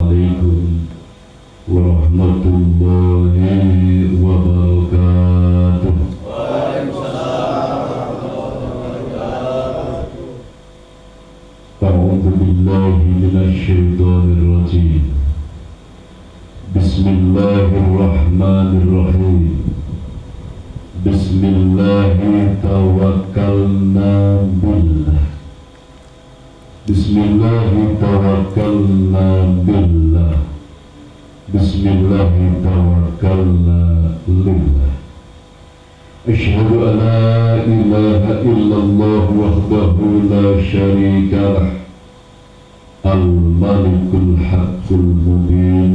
Assalamualaikum warahmatullahi wabarakatuh. A'udzu billahi minasy syaithanir rajim. Bismillahirrahmanirrahim. Bismillahi tawakkalna billah. Bismillahi tawakkalna billah. Bismillahi tawakkalna lillah. Asyhadu an la ilaha illallah wahdahu la syarika lah. Al-Malikul Haqqul Mubin.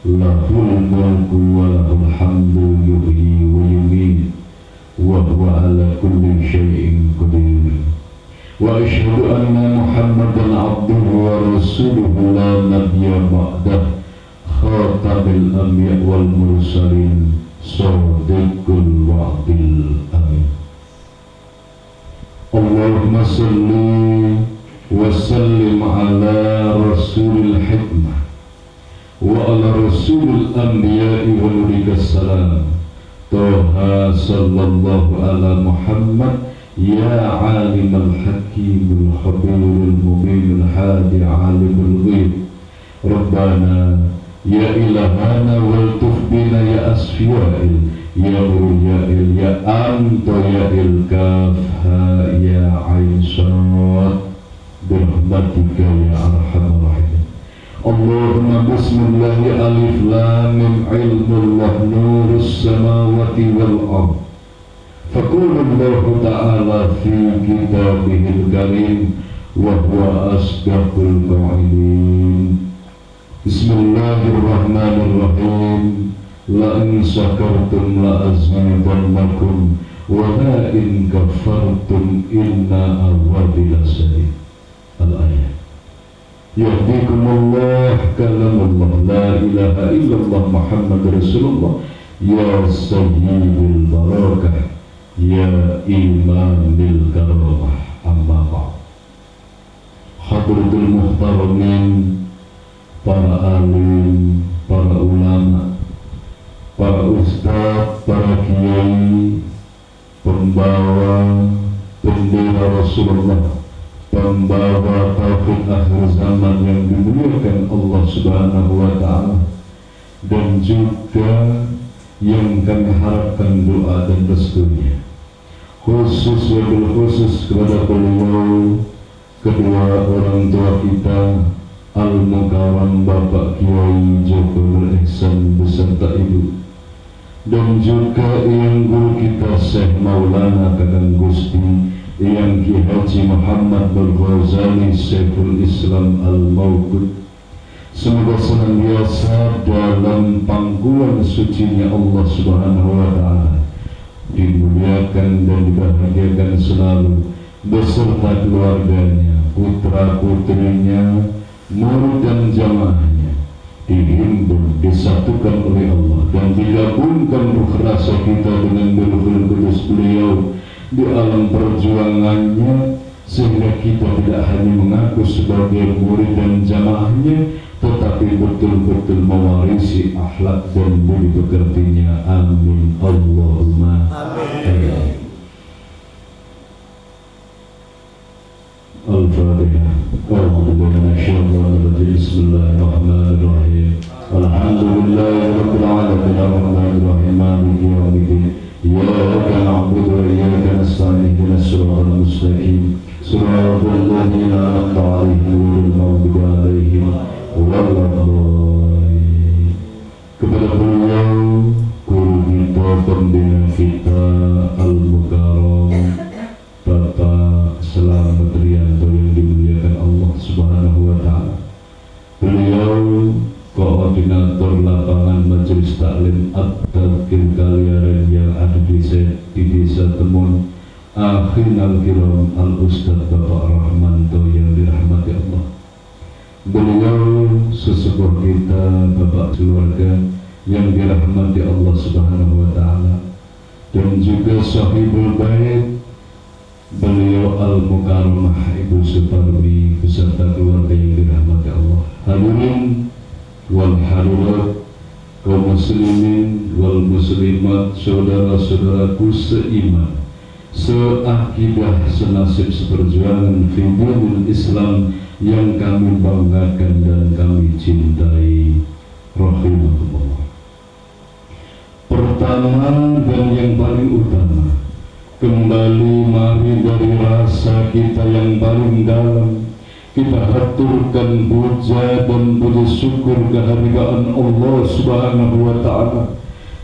Lahul mulku wa lahul hamdu yuhyi wa yumiit wa huwa ala kulli syai'in qadir. Wa asyhadu anna Muhammadan abduhu wa rasuluhu la nabiyya ba'dah. Khatamul anbiya wal mursalin, shadiqul wa'dil amin. Allahumma salli wa sallim ala rasulil hikmah wa ala rasulil anbiya'i wa nurikas salam. Toha sallallahu ala Muhammad ya alimul hakimul khabirul mubinul hadi alimul ghaib. Rabbana ya ilahana wal tufbina ya asfiyail ya ruyail ya anta ya ilkafha ya aisyad birahmatika ya arhamar rahimin. Allahumma bismillahi alif lam mim ilmullah nurus samawati wal ard. Faqala Allah ta'ala fi kitabihil karim wa huwa asdaqul qa'ilin. Bismillahirrahmanirrahim. La in syakartum la azidannakum wa la in kafartum inna azabi lasyadid. Al-ayat. Yahdikumullah kalamullah la ilaha illallah Muhammad Rasulullah ya sayyidul barakah ya imamil karamah. Amma ba'd. Hadratul muhtaramin, para alim, para ulama, para ustaz, para kiai, pembawa bendera Rasulullah, pembawa taufik akhir zaman yang dimuliakan Allah Subhanahu wa ta'ala, dan juga yang kami harapkan doa dan restunya, khusus wabil khusus kepada beliau, kedua orang tua kita, Al-Mukarram Bapak Kiai Joko Nur Ihsan beserta ibu, dan juga yang guru kita Syekh Maulana Kakang Gusti yang Ki Haji Muhammad Al-Ghazali Syekhul Islam Al-Mawqud. Semoga senantiasa dalam pangkuan sucinya Allah Subhanahu wa ta'ala dimuliakan dan dibahagiakan selalu beserta keluarganya, putra putrinya, murid dan jamaahnya, dihimpun, disatukan oleh Allah dan digabungkan ruh rasa kita dengan Ruhul Qudus beliau di alam perjuangannya, sehingga kita tidak hanya mengaku sebagai murid dan jamaahnya, tetapi betul-betul mewarisi akhlak dan budi pekertinya. Amin Allahumma amin. Al-Fatihah. Bismillahirrahmanirrahim. Alhamdulillahirabbil alamin arrahmanirrahim maliki yaumiddin. Iyyaka na'budu wa iyyaka nasta'in ihdinas siratal mustaqim siratal ladzina an'amta 'alaihim ghairil maghdubi 'alaihim waladdallin. Kepada beliau, guru kita, pembina kita, Al-Mukarram Bapak Selamat Rianto yang dimuliakan Allah Subhanahu wa ta'ala. Beliau koordinator lapangan Majelis Taklim At-Tadkir Kaliaren yang ada di Desa Temun. Akhirul kiram Al-Ustaz Bapak Rahmanto yang dirahmati Allah. Beliau sesepuh kita, bapak keluarga yang dirahmati Allah Subhanahu wa ta'ala, dan juga sahibul bait beliau Al-Mukarramah Ibu Suparmi beserta keluarga yang dirahmati Allah. Hadirin wal hadirat, kaum muslimin wal muslimat, saudara-saudaraku seiman, seakidah, senasib, seperjuangan fi dinil Islam yang kami banggakan dan kami cintai, rahimakumullah. Pertama dan yang paling utama, kembali mari dari rasa kita yang paling dalam, kita haturkan puja dan puji syukur kehadiran Allah Subhanahu wa Ta'ala.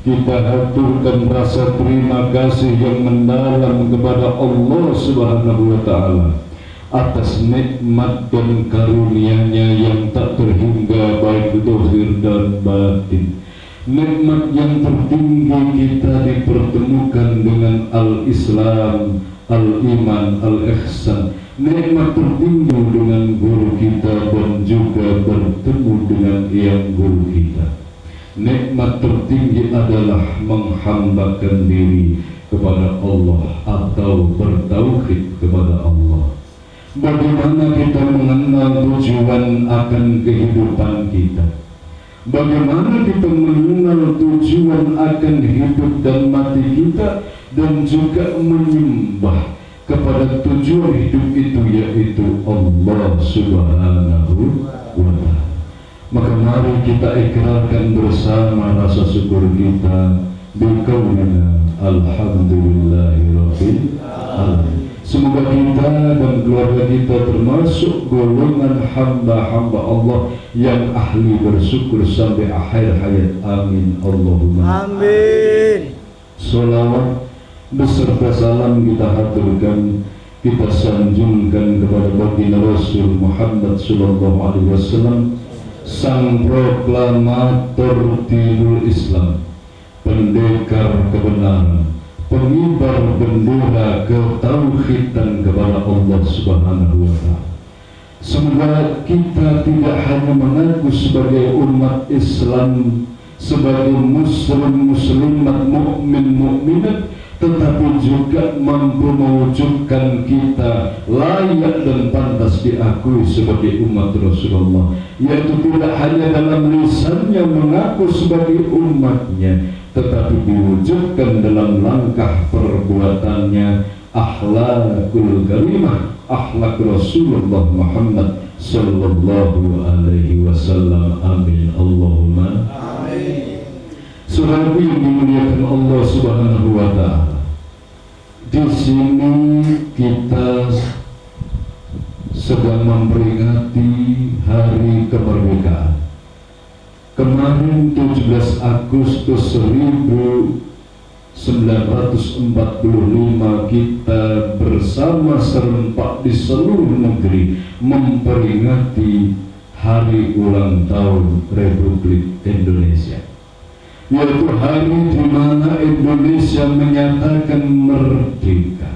Kita haturkan rasa terima kasih yang mendalam kepada Allah Subhanahu wa Ta'ala atas nikmat dan karunia-Nya yang tak terhingga, baik zahir dan batin. Nikmat yang tertinggi kita dipertemukan dengan al-Islam, al-Iman, al-Ihsan. Nikmat tertinggi dengan guru kita dan juga bertemu dengan yang guru kita. Nikmat tertinggi adalah menghambakan diri kepada Allah atau bertauhid kepada Allah. Bagaimana kita mengenal tujuan akan kehidupan kita? Bagaimana kita mengenal tujuan akan hidup dan mati kita, dan juga menyembah kepada tujuan hidup itu, yaitu Allah Subhanahu wa Ta'ala. Maka mari kita ikrarkan bersama rasa syukur kita biqaulina alhamdulillahirabbil alamin. Semoga kita dan keluarga kita termasuk golongan hamba-hamba Allah yang ahli bersyukur sampai akhir hayat. Amin Allahumma amin. Salawat beserta salam kita haturkan, kita sanjungkan kepada baginda Rasul Muhammad sallallahu alaihi wasallam, sang proklamator dinul Islam, pendekar kebenaran, pengibar bendera ketauhidan kepada Allah Subhanahu wa Ta'ala. Semoga kita tidak hanya mengaku sebagai umat Islam, sebagai muslimat, mukmin, mukminat, tetapi juga mampu mewujudkan kita layak dan pantas diakui sebagai umat Rasulullah, yaitu tidak hanya dalam lisannya mengaku sebagai umatnya, tetapi diwujudkan dalam langkah perbuatannya, akhlakul karimah, akhlak Rasulullah Muhammad sallallahu alaihi wasallam. Amin Allahumma amin. Saudaraku yang dimuliakan Allah Subhanahu wa Ta'ala, di sini kita sedang memperingati hari kemerdekaan. Kemarin 17 Agustus 1945 kita bersama serempak di seluruh negeri memperingati hari ulang tahun Republik Indonesia, yaitu hari di mana Indonesia menyatakan merdeka.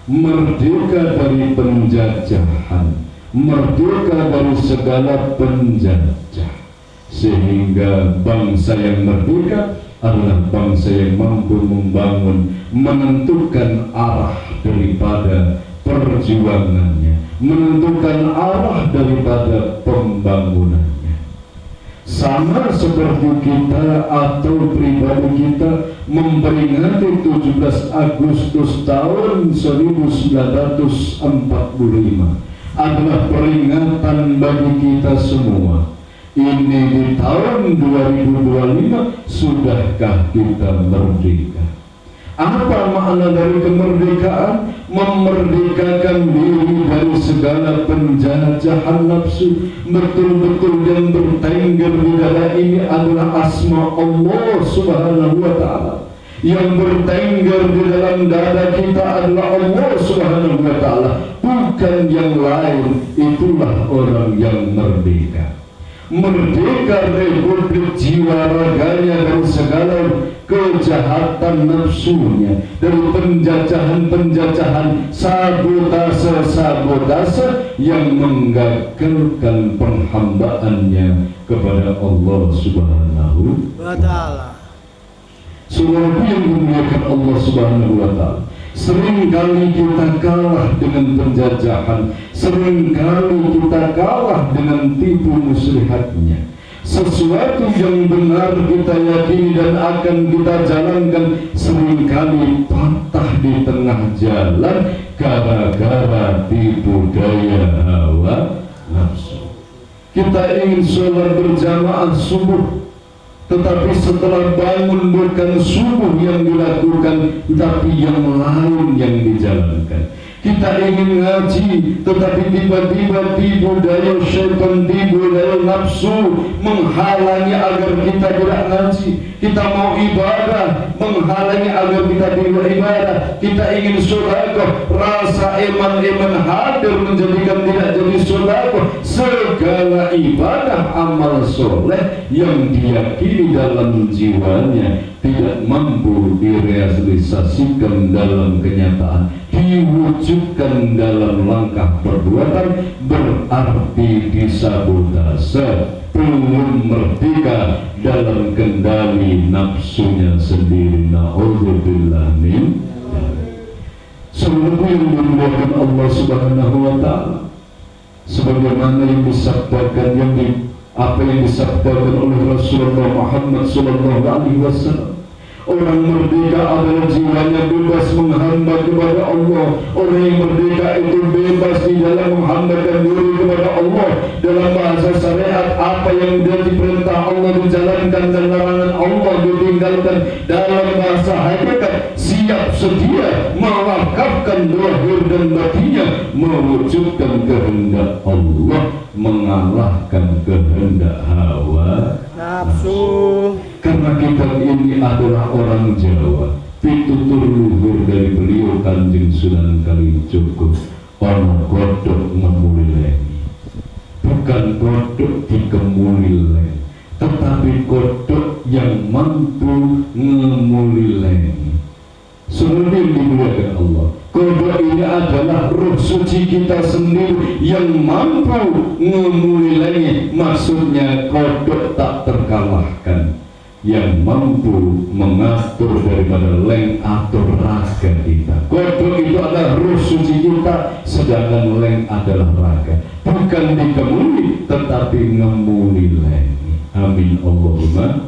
Merdeka dari penjajahan, merdeka dari segala penjajah. Sehingga bangsa yang merdeka adalah bangsa yang mampu membangun, menentukan arah daripada perjuangannya, menentukan arah daripada pembangunannya. Sama seperti kita atau pribadi kita memperingati 17 Agustus tahun 1945 adalah peringatan bagi kita semua. Ini di tahun 2025, sudahkah kita merdeka? Apa makna dari kemerdekaan? Memerdekakan diri dari segala penjajahan nafsu. Betul-betul yang bertengger di dada ini adalah asma Allah Subhanahu wa Ta'ala. Yang bertengger di dalam dada kita adalah Allah Subhanahu wa Ta'ala, bukan yang lain. Itulah orang yang merdeka. Merdeka Republik jiwa raganya dari segala kejahatan nafsunya, dari penjajahan-penjajahan, sabotase-sabotase yang menggagalkan penghambaannya kepada Allah Subhanahu wa Ta'ala. Saudaraku yang dimuliakan Allah Subhanahu wa Ta'ala, seringkali kita kalah dengan penjajahan, seringkali kita kalah dengan tipu muslihatnya. sesuatu yang benar kita yakini dan akan kita jalankan seringkali patah di tengah jalan gara-gara tipu daya hawa nafsu. Kita ingin sholat berjamaah subuh, tetapi setelah bangun bukan subuh yang dilakukan, tapi yang lain yang dijalankan. Kita ingin ngaji, tetapi tiba-tiba tipu daya syaitan, tipu daya nafsu menghalangi agar kita tidak ngaji. Kita mau ibadah, menghalangi agar kita tidak ibadah. Kita ingin sedekah, rasa iman hadir menjadikan tidak jadi sedekah. Segala ibadah amal soleh yang diyakini dalam jiwanya tidak mampu direalisasikan dalam kenyataan, diwujudkan dalam langkah perbuatan, berarti disabotase, belum merdeka dalam kendali nafsunya sendiri. Na'udzubillah min seluruh yang dimuliakan Allah Subhanahu wa ta'ala, sebagaimana yang disabdakan apa yang disabdakan oleh Rasulullah Muhammad sallallahu alaihi wasallam. Orang merdeka adalah jiwanya bebas menghamba kepada Allah. Orang yang merdeka itu bebas di dalam menghambakan diri kepada Allah. Dalam bahasa syariat, apa yang dia diperintah Allah dijalankan dan larangan Allah ditinggalkan. Dalam bahasa hakikat, siap sedia mewakafkan lahir dan batinnya mewujudkan kehendak Allah, mengalahkan kehendak hawa nafsu. Karena kitab ini adalah orang Jawa, pitutur luhur dari beliau Kanjeng Sunan Kalijogo, ono godhok ngemulileni, bukan godhok dikemulileni, tetapi godhok yang mampu ngemulileni. Seluruh dimuliakan Allah, kodok ini adalah roh suci kita sendiri yang mampu ngemulileni. Maksudnya kodok tak terkalahkan, yang mampu mengatur daripada leng atur raga kita. Kodok itu adalah roh suci kita, sedangkan leng adalah raga. Bukan dikemuli, tetapi ngemulileni. Amin Allahumma.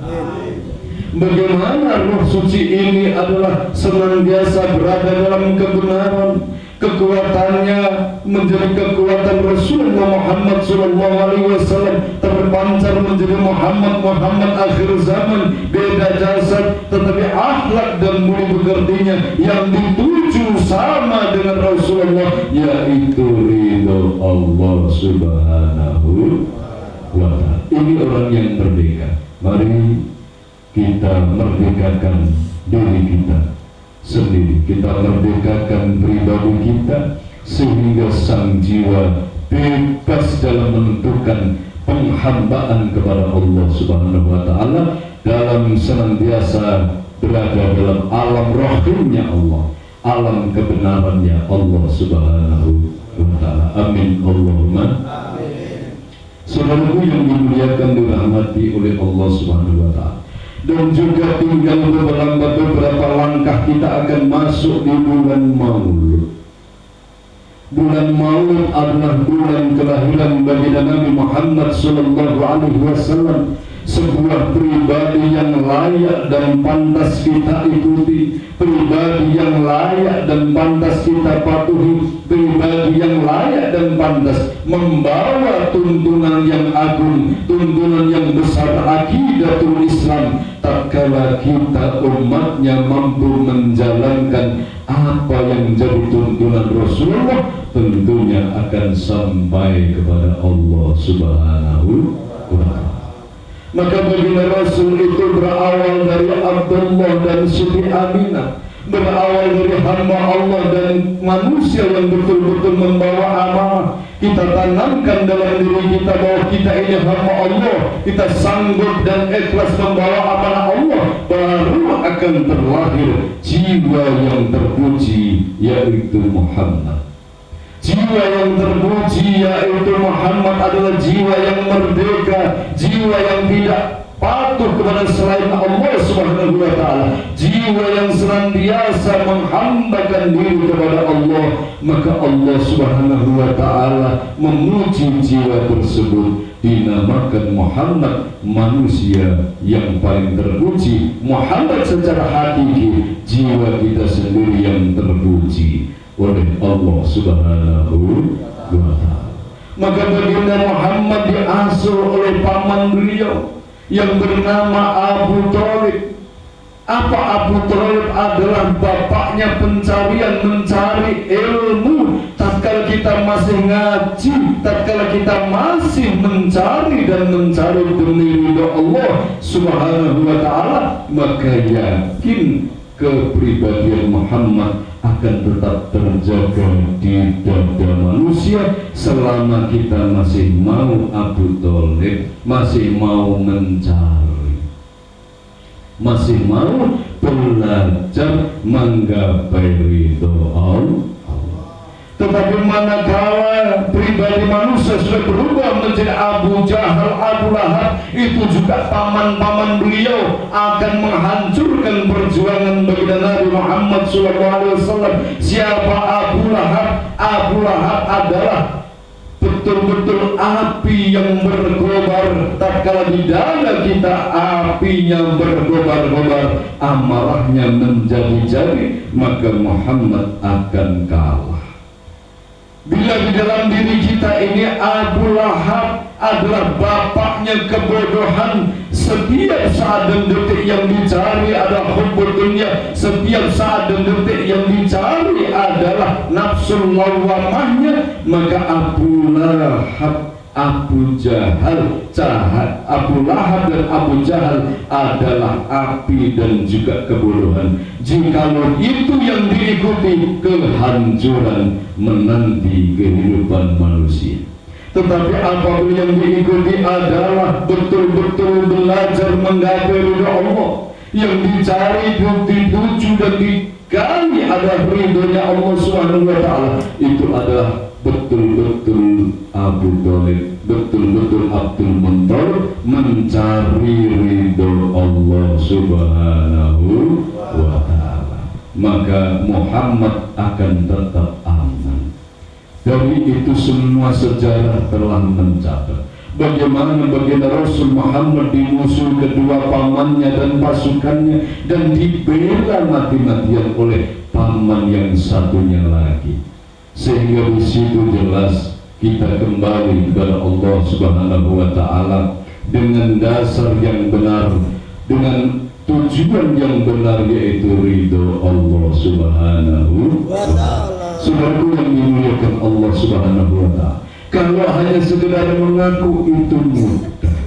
Bagaimana roh suci ini adalah senantiasa berada dalam kebenaran, kekuatannya menjadi kekuatan Rasulullah Muhammad SAW, terpancar menjadi Muhammad akhir zaman, beda jasad tetapi akhlak dan budi pekertinya yang dituju sama dengan Rasulullah, yaitu ridho Allah Subhanahu wa ta'ala. Ini orang yang merdeka. Mari kita merdekakan diri kita sendiri, kita merdekakan pribadi kita sehingga sang jiwa bebas dalam menentukan penghambaan kepada Allah Subhanahu wa ta'ala, dalam senantiasa berada dalam alam rahimnya Allah, alam kebenarannya Allah Subhanahu wa ta'ala. Amin Allahumma. Saudaraku yang dimuliakan, dirahmati oleh Allah Subhanahu wa ta'ala, dan juga tinggal beberapa langkah kita akan masuk di bulan Maulud. Bulan Maulud adalah bulan kelahiran baginda Nabi Muhammad sallallahu alaihi wasallam, sebuah pribadi yang layak dan pantas kita ikuti, pribadi yang layak dan pantas kita patuhi, pribadi yang layak dan pantas membawa tuntunan yang agung, tuntunan yang besar, akidatul Islam. Tatkala kita umatnya mampu menjalankan apa yang jadi tuntunan Rasulullah, tentunya akan sampai kepada Allah Subhanahu wa ta'ala. Maka baginda Rasul itu berawal dari Abdullah dan Siti Aminah, berawal dari hamba Allah dan manusia yang betul-betul membawa amanah. Kita tanamkan dalam diri kita bahwa kita ini hamba Allah, kita sanggup dan ikhlas membawa amanah Allah, baru akan terlahir jiwa yang terpuji, yaitu Muhammad. Jiwa yang terpuji yaitu Muhammad adalah jiwa yang merdeka, jiwa yang tidak patuh kepada selain Allah Subhanahu wa ta'ala, jiwa yang senantiasa menghambakan diri kepada Allah, maka Allah Subhanahu wa ta'ala memuji jiwa tersebut, dinamakan Muhammad, manusia yang paling terpuji. Muhammad secara hakiki, jiwa kita sendiri yang terpuji oleh Allah Subhanahu wa ta'ala. Maka baginda Muhammad diasuh oleh paman beliau yang bernama Abu Thalib. Apa Abu Thalib? Adalah bapaknya pencarian, mencari ilmu. Tatkala kita masih ngaji, tatkala kita masih mencari dan mencari demi ridha Allah Subhanahu wa ta'ala, maka yakin kepribadian Muhammad akan tetap terjaga di dada manusia selama kita masih mau Abu Thalib, masih mau mencari, masih mau belajar menggapai ridho Allah. Tetapi manakala pribadi manusia sudah berubah menjadi Abu Jahal, Abu Lahab, itu juga paman-paman beliau akan menghancurkan perjuangan baginda Nabi Muhammad SAW. Siapa Abu Lahab? Abu Lahab adalah betul-betul api yang berkobar. Tatkala di dada kita apinya berkobar-kobar, amarahnya menjadi-jadi, maka Muhammad akan kalah. Bila di dalam diri kita ini Abu Lahab adalah bapaknya kebodohan, setiap saat dan detik yang dicari adalah hubbud dunya, setiap saat dan detik yang dicari adalah nafsul lawamahnya, maka Abu Lahab, Abu Jahal, Abu Lahab dan Abu Jahal adalah api dan juga kebodohan. Jikalau itu yang diikuti, kehancuran menanti kehidupan manusia. Tetapi apabila yang diikuti adalah betul-betul belajar menggapai ridha Allah, yang dicari, dituju dan digali adalah ridhonya Allah Subhanahu wa ta'ala, itu adalah betul-betul Abu Thalib, betul-betul Abdul Muttalib mencari ridho Allah Subhanahu wa ta'ala, maka Muhammad akan tetap aman. Dari itu semua sejarah telah mencatat bagaimana baginda Rasul Muhammad dimusuh kedua pamannya dan pasukannya dan dibela mati-matian oleh paman yang satunya lagi. Sehingga di situ jelas kita kembali kepada Allah Subhanahu wa ta'ala dengan dasar yang benar, dengan tujuan yang benar, yaitu ridho Allah Subhanahu wa ta'ala. Saudaraku yang dimuliakan Allah Subhanahu wa ta'ala, kalau hanya sekedar mengaku itu mudah,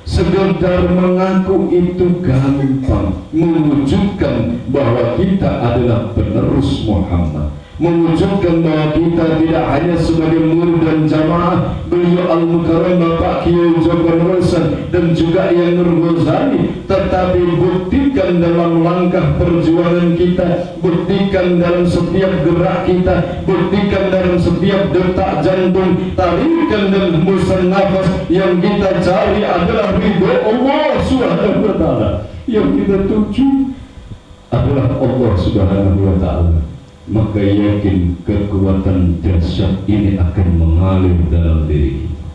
sekedar mengaku itu gampang, mewujudkan bahwa kita adalah penerus Muhammad, mewujudkan bahwa kita tidak hanya sebagai murid dan jamaah beliau Al-Mukarram Bapak Kiai Joko Nursan dan juga yang Nur Ghazali, tetapi buktikan dalam langkah perjuangan kita, buktikan dalam setiap gerak kita, buktikan dalam setiap detak jantung, tarikan dan hembusan nafas yang kita cari adalah ridho Allah Subhanahu wa ta'ala. Yang kita tuju adalah Allah Subhanahu wa ta'ala. Maka yakin kekuatan dahsyat ini akan mengalir dalam diri kita.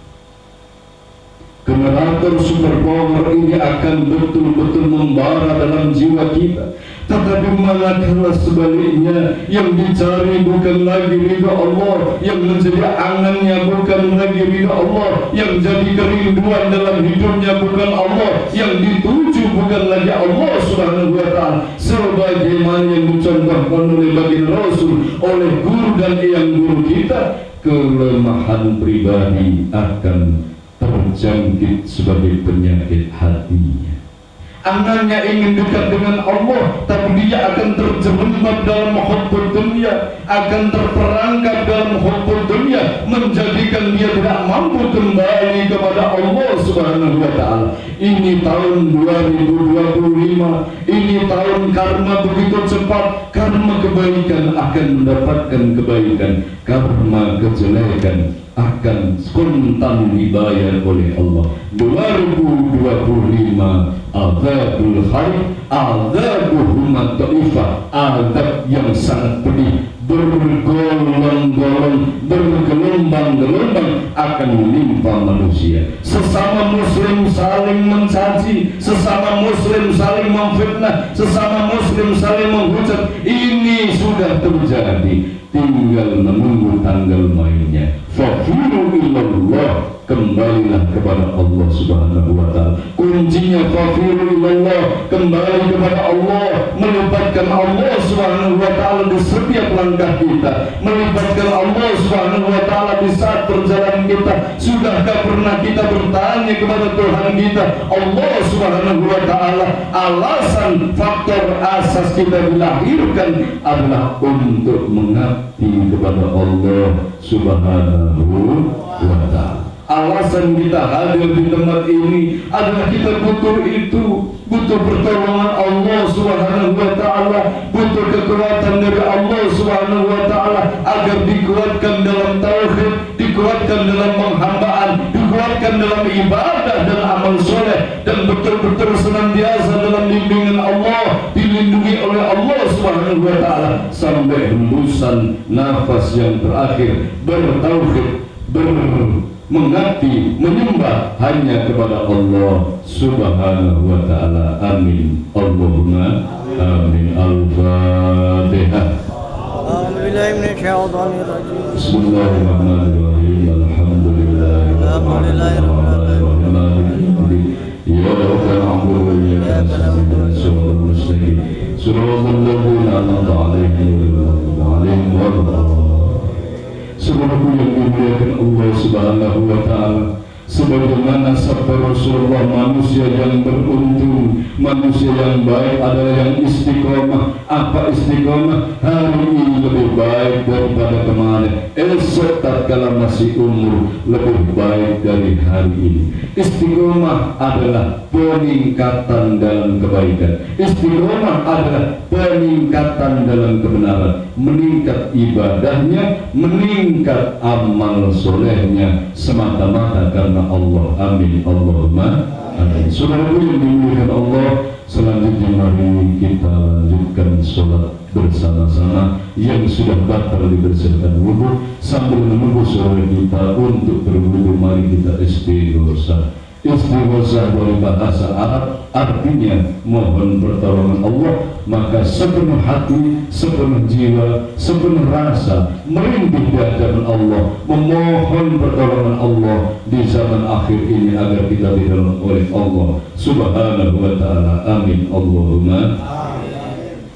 Generator super power ini akan betul-betul membara dalam jiwa kita. Tetapi manakala sebaliknya yang dicari bukan lagi ridha Allah, yang menjadi angannya bukan lagi ridha Allah, yang jadi kerinduan dalam hidupnya bukan Allah, yang dituju bukan lagi Allah Subhanahu wa ta'ala, sebagaimana yang dicontohkan oleh baginda Rasul, oleh guru dan eyang guru kita, kelemahan pribadi akan terjangkit sebagai penyakit hatinya. Angannya ingin dekat dengan Allah, tapi dia akan terjerembab dalam hubbud dunia, akan terperangkap dalam hubbud dunia, menjadikan dia tidak mampu kembali kepada Allah Subhanahu wa ta'ala. Ini tahun 2025, ini tahun karma begitu cepat. Karma kebaikan akan mendapatkan kebaikan, karma kejelekan akan kontan dibayar oleh Allah. 2025 azabul kharif, azabuhum ta'ifah, azab yang sangat pedih, bergolong-golong, bergelombang-gelombang akan menimpa manusia. Sesama muslim saling mencaci, sesama muslim saling memfitnah, sesama muslim saling menghujat. Ini sudah terjadi, tinggal menunggu tanggal mainnya. Fafiru ilallah, kembalilah kepada Allah Subhanahu wa ta'ala. Kuncinya fafiru ilallah, kembali kepada Allah, melibatkan Allah Subhanahu wa ta'ala di setiap langkah kita, melibatkan Allah Subhanahu wa ta'ala di saat perjalanan kita. Sudahkah pernah kita bertanya kepada Tuhan kita, Allah Subhanahu wa ta'ala, alasan faktor asas kita dilahirkan adalah untuk mengabdi kepada Allah Subhanahu wa ta'ala. Alasan kita hadir di tempat ini adalah kita butuh itu, butuh pertolongan Allah Subhanahu wa ta'ala, butuh kekuatan dari Allah Subhanahu wa ta'ala agar dikuatkan dalam tauhid, dikuatkan dalam penghambaan, dikuatkan dalam ibadah dan amal soleh, dan betul-betul senantiasa dalam bimbingan Allah, dilindungi oleh Allah Subhanahu wa ta'ala sampai hembusan nafas yang terakhir, bertauhid, mengabdi, menyembah hanya kepada Allah Subhanahu wa ta'ala. Amin. Allahumma amin. Al-Fatihah. Bismillahirrahmanirrahim. Alhamdulillahirrahmanirrahim. Iyyaka na'budu wa iyyaka nasta'in. Shiratal mustaqim. Shiratal ladzina an'amta 'alaihim ghairil maghdubi 'alaihim waladdallin. Seluruh yang dimuliakan Allah Subhanahu wa ta'ala, sebagaimana sabda Rasulullah, manusia yang beruntung, manusia yang baik adalah yang istiqomah. Apa istiqomah? Hari ini lebih baik daripada kemarin, esok tatkala masih umur lebih baik dari hari ini. Istiqomah adalah peningkatan dalam kebaikan, istiqomah adalah peningkatan dalam kebenaran, meningkat ibadahnya, meningkat amal solehnya semata-mata karena Allah. Amin. Allahumma amin. Saudaraku yang dimuliakan Allah, selanjutnya mari kita lanjutkan sholat bersama-sama yang sudah batal dibersihkan wudhu. Sambil menunggu saudara kita untuk berwudhu, mari kita istighosa. Istighosa dari bahasa Arab artinya mohon pertolongan Allah. Maka sepenuh hati, sepenuh jiwa, sepenuh rasa merintih di hadapan Allah, memohon pertolongan Allah di zaman akhir ini agar kita ditolong oleh Allah Subhanahu wa ta'ala. Amin. Allahumma amin.